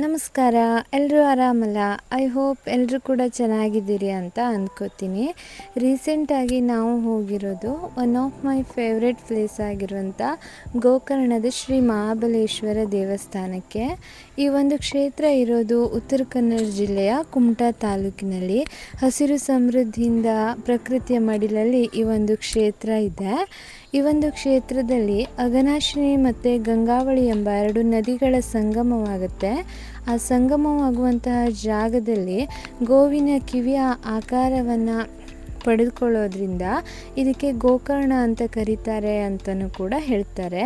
ನಮಸ್ಕಾರ. ಎಲ್ಲರೂ ಆರಾಮಲ್ಲ? ಐ ಹೋಪ್ ಎಲ್ಲರೂ ಕೂಡ ಚೆನ್ನಾಗಿದ್ದೀರಿ ಅಂತ ಅಂದ್ಕೋತೀನಿ. ರೀಸೆಂಟಾಗಿ ನಾವು ಹೋಗಿರೋದು one of my favourite place ಆಗಿರುವಂಥ ಗೋಕರ್ಣದ ಶ್ರೀ ಮಹಾಬಲೇಶ್ವರ ದೇವಸ್ಥಾನಕ್ಕೆ. ಈ ಒಂದು ಕ್ಷೇತ್ರ ಇರೋದು ಉತ್ತರ ಕನ್ನಡ ಜಿಲ್ಲೆಯ ಕುಮಟಾ ತಾಲೂಕಿನಲ್ಲಿ. ಹಸಿರು ಸಮೃದ್ಧಿಯಿಂದ ಪ್ರಕೃತಿಯ ಮಡಿಲಲ್ಲಿ ಈ ಒಂದು ಕ್ಷೇತ್ರ ಇದೆ. ಈ ಒಂದು ಕ್ಷೇತ್ರದಲ್ಲಿ ಅಘನಾಶಿನಿ ಮತ್ತು ಗಂಗಾವಳಿ ಎಂಬ 2 ನದಿಗಳ ಸಂಗಮವಾಗುತ್ತೆ. ಆ ಸಂಗಮವಾಗುವಂತಹ ಜಾಗದಲ್ಲಿ ಗೋವಿನ ಕಿವಿಯ ಆಕಾರವನ್ನು ಪಡೆದುಕೊಳ್ಳೋದ್ರಿಂದ ಇದಕ್ಕೆ ಗೋಕರ್ಣ ಅಂತ ಕರೀತಾರೆ ಅಂತಲೂ ಕೂಡ ಹೇಳ್ತಾರೆ.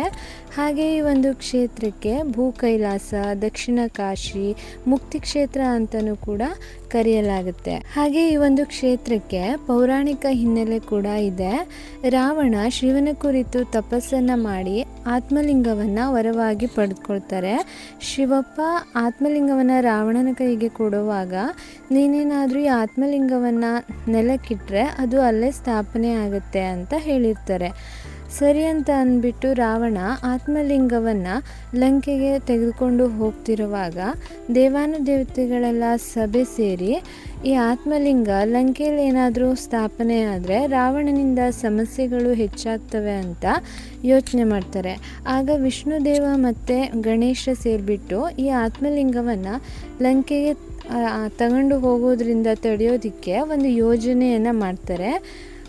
ಹಾಗೆ ಈ ಒಂದು ಕ್ಷೇತ್ರಕ್ಕೆ ಭೂ ಕೈಲಾಸ, ದಕ್ಷಿಣ ಕಾಶಿ, ಮುಕ್ತಿ ಕ್ಷೇತ್ರ ಅಂತಲೂ ಕೂಡ ಕರೆಯಲಾಗುತ್ತೆ. ಹಾಗೆ ಈ ಒಂದು ಕ್ಷೇತ್ರಕ್ಕೆ ಪೌರಾಣಿಕ ಹಿನ್ನೆಲೆ ಕೂಡ ಇದೆ. ರಾವಣ ಶಿವನ ಕುರಿತು ತಪಸ್ಸನ್ನು ಮಾಡಿ ಆತ್ಮಲಿಂಗವನ್ನು ವರವಾಗಿ ಪಡೆದುಕೊಳ್ತಾರೆ. ಶಿವಪ್ಪ ಆತ್ಮಲಿಂಗವನ್ನು ರಾವಣನ ಕೈಗೆ ಕೊಡುವಾಗ, ನೀನೇನಾದರೂ ಈ ಆತ್ಮಲಿಂಗವನ್ನು ನೆಲಕ್ಕಿಟ್ಟರೆ ಅದು ಅಲ್ಲೇ ಸ್ಥಾಪನೆ ಆಗುತ್ತೆ ಅಂತ ಹೇಳಿರ್ತಾರೆ. ಸರಿ ಅಂತ ಅಂದ್ಬಿಟ್ಟು ರಾವಣ ಆತ್ಮಲಿಂಗವನ್ನು ಲಂಕೆಗೆ ತೆಗೆದುಕೊಂಡು ಹೋಗ್ತಿರುವಾಗ ದೇವಾನುದೇವತೆಗಳೆಲ್ಲ ಸಭೆ ಸೇರಿ ಈ ಆತ್ಮಲಿಂಗ ಲಂಕೆಯಲ್ಲಿ ಏನಾದರೂ ಸ್ಥಾಪನೆ ಆದರೆ ರಾವಣನಿಂದ ಸಮಸ್ಯೆಗಳು ಹೆಚ್ಚಾಗ್ತವೆ ಅಂತ ಯೋಚನೆ ಮಾಡ್ತಾರೆ. ಆಗ ವಿಷ್ಣುದೇವ ಮತ್ತು ಗಣೇಶ ಸೇರಿಬಿಟ್ಟು ಈ ಆತ್ಮಲಿಂಗವನ್ನು ಲಂಕೆಗೆ ತಗೊಂಡು ಹೋಗೋದ್ರಿಂದ ತಡೆಯೋದಕ್ಕೆ ಒಂದು ಯೋಜನೆಯನ್ನು ಮಾಡ್ತಾರೆ.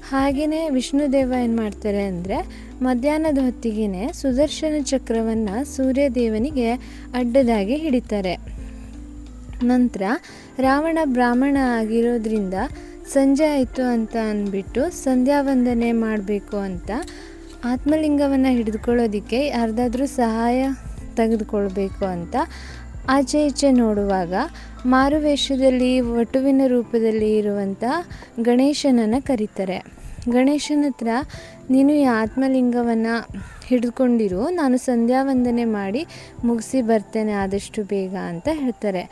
ಹಾಗೆಯೇ ವಿಷ್ಣುದೇವ ಏನು ಮಾಡ್ತಾರೆ ಅಂದರೆ, ಮಧ್ಯಾಹ್ನದ ಹೊತ್ತಿಗೆ ಸುದರ್ಶನ ಚಕ್ರವನ್ನು ಸೂರ್ಯದೇವನಿಗೆ ಅಡ್ಡದಾಗಿ ಹಿಡಿತಾರೆ. ನಂತರ ರಾವಣ ಬ್ರಾಹ್ಮಣ ಆಗಿರೋದ್ರಿಂದ ಸಂಜೆ ಆಯಿತು ಅಂತ ಅಂದ್ಬಿಟ್ಟು ಸಂಧ್ಯಾ ವಂದನೆ ಮಾಡಬೇಕು ಅಂತ ಆತ್ಮಲಿಂಗವನ್ನು ಹಿಡಿದುಕೊಳ್ಳೋದಕ್ಕೆ ಯಾರ್ದಾದ್ರೂ ಸಹಾಯ ತೆಗೆದುಕೊಳ್ಬೇಕು ಅಂತ ಆಚೆ ಈಚೆ ನೋಡುವಾಗ ಮಾರುವೇಷದಲ್ಲಿ ವಟುವಿನ ರೂಪದಲ್ಲಿ ಇರುವಂಥ ಗಣೇಶನನ್ನು ಕರೀತಾರೆ. ಗಣೇಶನ ಹತ್ರ, ನೀನು ಈ ಆತ್ಮಲಿಂಗವನ್ನು ಹಿಡಿದುಕೊಂಡಿರು, ನಾನು ಸಂಧ್ಯಾ ವಂದನೆ ಮಾಡಿ ಮುಗಿಸಿ ಬರ್ತೇನೆ ಆದಷ್ಟು ಬೇಗ ಅಂತ ಹೇಳ್ತಾರೆ.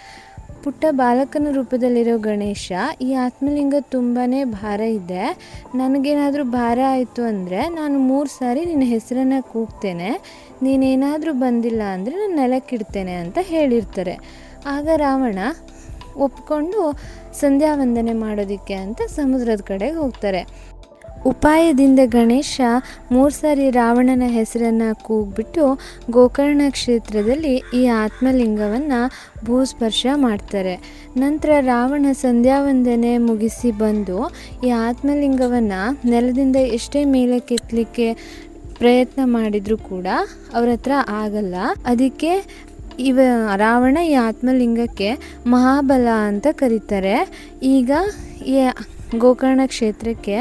ಪುಟ್ಟ ಬಾಲಕನ ರೂಪದಲ್ಲಿರೋ ಗಣೇಶ, ಈ ಆತ್ಮಲಿಂಗ ತುಂಬಾ ಭಾರ ಇದೆ, ನನಗೇನಾದರೂ ಭಾರ ಆಯಿತು ಅಂದರೆ ನಾನು 3 ಸಾರಿ ನಿನ್ನ ಹೆಸರನ್ನು ಕೂಗ್ತೇನೆ, ನೀನೇನಾದರೂ ಬಂದಿಲ್ಲ ಅಂದರೆ ನಾನು ನೆಲಕ್ಕಿಡ್ತೇನೆ ಅಂತ ಹೇಳಿರ್ತಾರೆ. ಆಗ ರಾವಣ ಒಪ್ಕೊಂಡು ಸಂಧ್ಯಾ ವಂದನೆ ಮಾಡೋದಕ್ಕೆ ಅಂತ ಸಮುದ್ರದ ಕಡೆಗೆ ಹೋಗ್ತಾರೆ. ಉಪಾಯದಿಂದ ಗಣೇಶ 3 ಸಾರಿ ರಾವಣನ ಹೆಸರನ್ನು ಕೂಗ್ಬಿಟ್ಟು ಗೋಕರ್ಣ ಕ್ಷೇತ್ರದಲ್ಲಿ ಈ ಆತ್ಮಲಿಂಗವನ್ನು ಭೂಸ್ಪರ್ಶ ಮಾಡ್ತಾರೆ. ನಂತರ ರಾವಣ ಸಂಧ್ಯಾ ವಂದನೆ ಮುಗಿಸಿ ಬಂದು ಈ ಆತ್ಮಲಿಂಗವನ್ನು ನೆಲದಿಂದ ಎಷ್ಟೇ ಮೇಲಕ್ಕೆತ್ತಲಿಕ್ಕೆ ಪ್ರಯತ್ನ ಮಾಡಿದರೂ ಕೂಡ ಅವ್ರ ಹತ್ರ ಆಗಲ್ಲ. ಅದಕ್ಕೆ ರಾವಣ ಈ ಆತ್ಮಲಿಂಗಕ್ಕೆ ಮಹಾಬಲ ಅಂತ ಕರೀತಾರೆ. ಈಗ ಈ ಗೋಕರ್ಣ ಕ್ಷೇತ್ರಕ್ಕೆ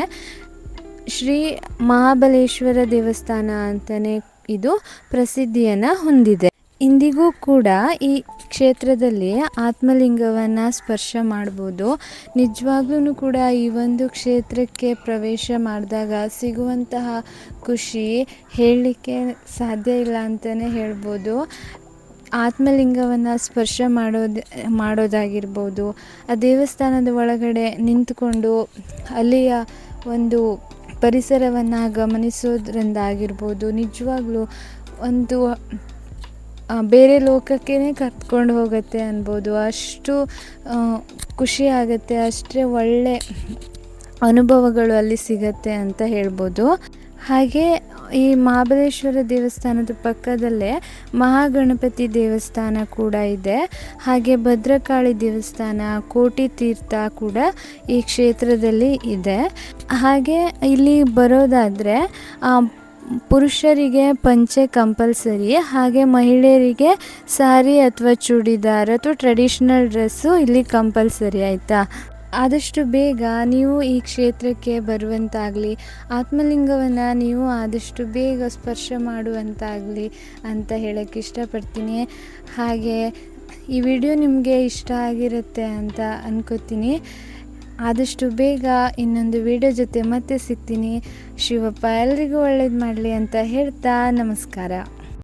ಶ್ರೀ ಮಹಾಬಲೇಶ್ವರ ದೇವಸ್ಥಾನ ಅಂತಲೇ ಇದು ಪ್ರಸಿದ್ಧಿಯನ್ನು ಹೊಂದಿದೆ. ಇಂದಿಗೂ ಕೂಡ ಈ ಕ್ಷೇತ್ರದಲ್ಲಿ ಆತ್ಮಲಿಂಗವನ್ನು ಸ್ಪರ್ಶ ಮಾಡ್ಬೋದು. ನಿಜವಾಗ್ಲೂ ಕೂಡ ಈ ಒಂದು ಕ್ಷೇತ್ರಕ್ಕೆ ಪ್ರವೇಶ ಮಾಡಿದಾಗ ಸಿಗುವಂತಹ ಖುಷಿ ಹೇಳಲಿಕ್ಕೆ ಸಾಧ್ಯ ಇಲ್ಲ ಅಂತಲೇ ಹೇಳ್ಬೋದು. ಆತ್ಮಲಿಂಗವನ್ನು ಸ್ಪರ್ಶ ಮಾಡೋದಾಗಿರ್ಬೋದು, ಆ ದೇವಸ್ಥಾನದ ಒಳಗಡೆ ನಿಂತುಕೊಂಡು ಅಲ್ಲಿಯ ಒಂದು ಪರಿಸರವನ್ನು ಗಮನಿಸೋದ್ರಿಂದಾಗಿರ್ಬೋದು, ನಿಜವಾಗ್ಲೂ ಒಂದು ಬೇರೆ ಲೋಕಕ್ಕೇ ಕರ್ಕೊಂಡು ಹೋಗುತ್ತೆ ಅನ್ಬೋದು. ಅಷ್ಟು ಖುಷಿ ಆಗುತ್ತೆ, ಅಷ್ಟೇ ಒಳ್ಳೆ ಅನುಭವಗಳು ಅಲ್ಲಿ ಸಿಗತ್ತೆ ಅಂತ ಹೇಳ್ಬೋದು. ಹಾಗೆ ಈ ಮಹಾಬಲೇಶ್ವರ ದೇವಸ್ಥಾನದ ಪಕ್ಕದಲ್ಲೇ ಮಹಾಗಣಪತಿ ದೇವಸ್ಥಾನ ಕೂಡ ಇದೆ. ಹಾಗೆ ಭದ್ರಕಾಳಿ ದೇವಸ್ಥಾನ, ಕೋಟಿ ತೀರ್ಥ ಕೂಡ ಈ ಕ್ಷೇತ್ರದಲ್ಲಿ ಇದೆ. ಹಾಗೆ ಇಲ್ಲಿ ಬರೋದಾದರೆ ಪುರುಷರಿಗೆ ಪಂಚೆ ಕಂಪಲ್ಸರಿ, ಹಾಗೆ ಮಹಿಳೆಯರಿಗೆ ಸಾರಿ ಅಥವಾ ಚೂಡಿದಾರ್ ಅಥವಾ ಟ್ರೆಡಿಷ್ನಲ್ ಡ್ರೆಸ್ಸು ಇಲ್ಲಿ ಕಂಪಲ್ಸರಿ, ಆಯಿತಾ. ಆದಷ್ಟು ಬೇಗ ನೀವು ಈ ಕ್ಷೇತ್ರಕ್ಕೆ ಬರುವಂತಾಗಲಿ, ಆತ್ಮಲಿಂಗವನ್ನು ನೀವು ಆದಷ್ಟು ಬೇಗ ಸ್ಪರ್ಶ ಮಾಡುವಂತಾಗಲಿ ಅಂತ ಹೇಳೋಕ್ಕೆ ಇಷ್ಟಪಡ್ತೀನಿ. ಹಾಗೆ ಈ ವಿಡಿಯೋ ನಿಮಗೆ ಇಷ್ಟ ಆಗಿರುತ್ತೆ ಅಂತ ಅಂದ್ಕೋತೀನಿ. ಆದಷ್ಟು ಬೇಗ ಇನ್ನೊಂದು ವಿಡಿಯೋ ಜೊತೆ ಮತ್ತೆ ಸಿಗ್ತೀನಿ. ಶಿವಪ್ಪ ಎಲ್ರಿಗೂ ಒಳ್ಳೇದು ಮಾಡಲಿ ಅಂತ ಹೇಳ್ತಾ ನಮಸ್ಕಾರ.